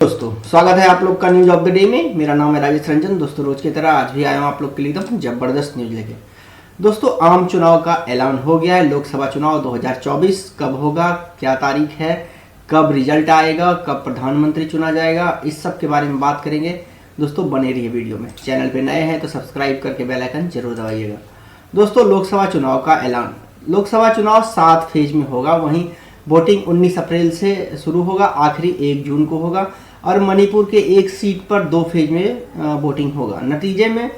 दोस्तों स्वागत है आप लोग का न्यूज ऑफ द डे में। मेरा नाम है राजेश रंजन। दोस्तों रोज की तरह आज भी आया हूँ आप लोग के लिए एकदम जबरदस्त न्यूज लेके। दोस्तों आम चुनाव का ऐलान हो गया है। लोकसभा चुनाव 2024 कब होगा, क्या तारीख है, कब रिजल्ट आएगा, कब प्रधानमंत्री चुना जाएगा, इस सब के बारे में बात करेंगे। दोस्तों बने रहिए वीडियो में। चैनल पे नए हैं तो सब्सक्राइब करके बेल आइकन जरूर दबाइएगा। दोस्तों लोकसभा चुनाव का ऐलान। लोकसभा चुनाव 7 फेज में होगा। वहीं वोटिंग 19 अप्रैल से शुरू होगा, आखिरी 1 जून को होगा। और मणिपुर के एक सीट पर 2 फेज में वोटिंग होगा। नतीजे में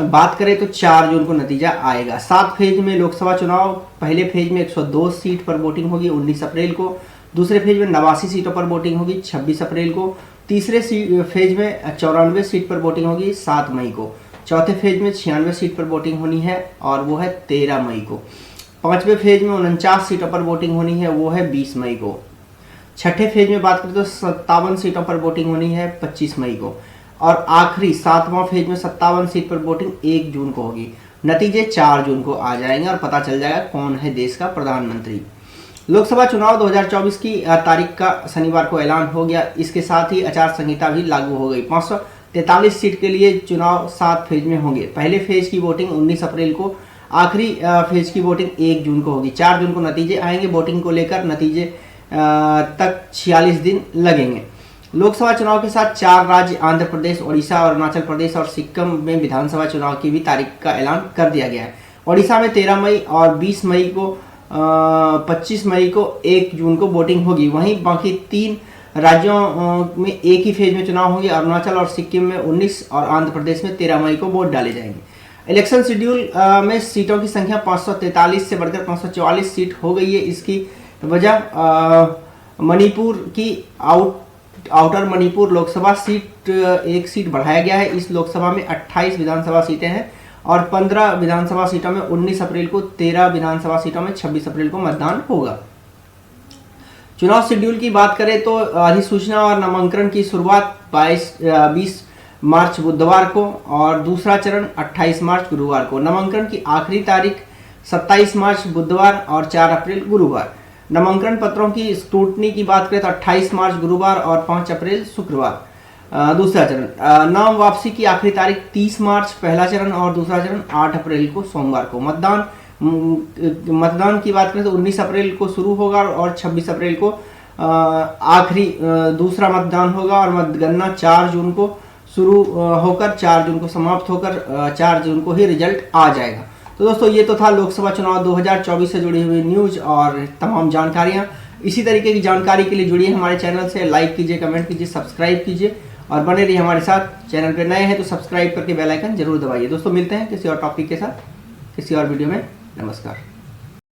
बात करें तो 4 जून को नतीजा आएगा। 7 फेज में लोकसभा चुनाव। पहले फेज में 102 सीट पर वोटिंग होगी 19 अप्रैल को। दूसरे फेज में 89 सीटों पर वोटिंग होगी 26 अप्रैल को। तीसरे फेज में 94 सीट पर वोटिंग होगी 7 मई को। चौथे फेज में 96 सीट पर वोटिंग होनी है और वो है 13 मई को। पांचवें फेज में 49 सीटों पर वोटिंग होनी है, वो है 20 मई को। छठे फेज में बात करें तो 57 सीटों पर वोटिंग होनी है 25 मई को। और आखिरी 7वां फेज में 57 सीट पर वोटिंग 1 जून को होगी। नतीजे 4 जून को आ जाएंगे और पता चल जाएगा कौन है देश का प्रधानमंत्री। लोकसभा चुनाव 2024 की तारीख का शनिवार को ऐलान हो गया। इसके साथ ही आचार संहिता भी लागू हो गई। 543 सीट के लिए चुनाव 7 फेज में होंगे। पहले फेज की वोटिंग 19 अप्रैल को, आखिरी फेज की वोटिंग 1 जून को होगी। 4 जून को नतीजे आएंगे। वोटिंग को लेकर नतीजे तक 46 दिन लगेंगे। लोकसभा चुनाव के साथ 4 राज्य आंध्र प्रदेश, ओडिशा, अरुणाचल प्रदेश और सिक्किम में विधानसभा चुनाव की भी तारीख का ऐलान कर दिया गया है। ओडिशा में 13 मई और 20 मई को 25 मई को 1 जून को वोटिंग होगी। वहीं बाकी 3 राज्यों में एक ही फेज में चुनाव होंगे। अरुणाचल और सिक्किम में 19 और आंध्र प्रदेश में 13 मई को वोट डाले जाएंगे। इलेक्शन शेड्यूल में सीटों की संख्या 543 से बढ़कर 544 सीट हो गई है। इसकी वजह मणिपुर की outer Manipur Lok Sabha seat 1 seat बढ़ाया गया है। इस लोकसभा में 28 विधानसभा सीटें हैं और 15 विधानसभा सीटों में 19 अप्रैल को, 13 विधानसभा सीटों में 26 अप्रैल को मतदान होगा। चुनाव शेड्यूल की बात करें तो अधिसूचना और नामांकन की शुरुआत 20 मार्च बुधवार को और दूसरा चरण 28 मार्च गुरुवार को। नामांकन की आखिरी तारीख 27 मार्च बुधवार और 4 अप्रैल गुरुवार। नामांकन पत्रों की स्क्रूटनी की बात करें तो 28 मार्च गुरुवार और 5 अप्रैल शुक्रवार। दूसरा चरण नाम वापसी की आखिरी तारीख 30 मार्च पहला चरण और दूसरा चरण 8 अप्रैल को सोमवार को। मतदान की बात करें तो 19 अप्रैल को शुरू होगा और 26 अप्रैल को आखिरी दूसरा मतदान होगा। और मतगणना 4 जून को शुरू होकर 4 जून को समाप्त होकर 4 जून को ही रिजल्ट आ जाएगा। तो दोस्तों ये तो था लोकसभा चुनाव 2024 से जुड़ी हुई न्यूज और तमाम जानकारियां। इसी तरीके की जानकारी के लिए जुड़िए हमारे चैनल से। लाइक कीजिए, कमेंट कीजिए, सब्सक्राइब कीजिए और बने रहिए हमारे साथ। चैनल पर नए हैं तो सब्सक्राइब करके बेल आइकन जरूर दबाइए। दोस्तों मिलते हैं किसी और टॉपिक के साथ किसी और वीडियो में। नमस्कार।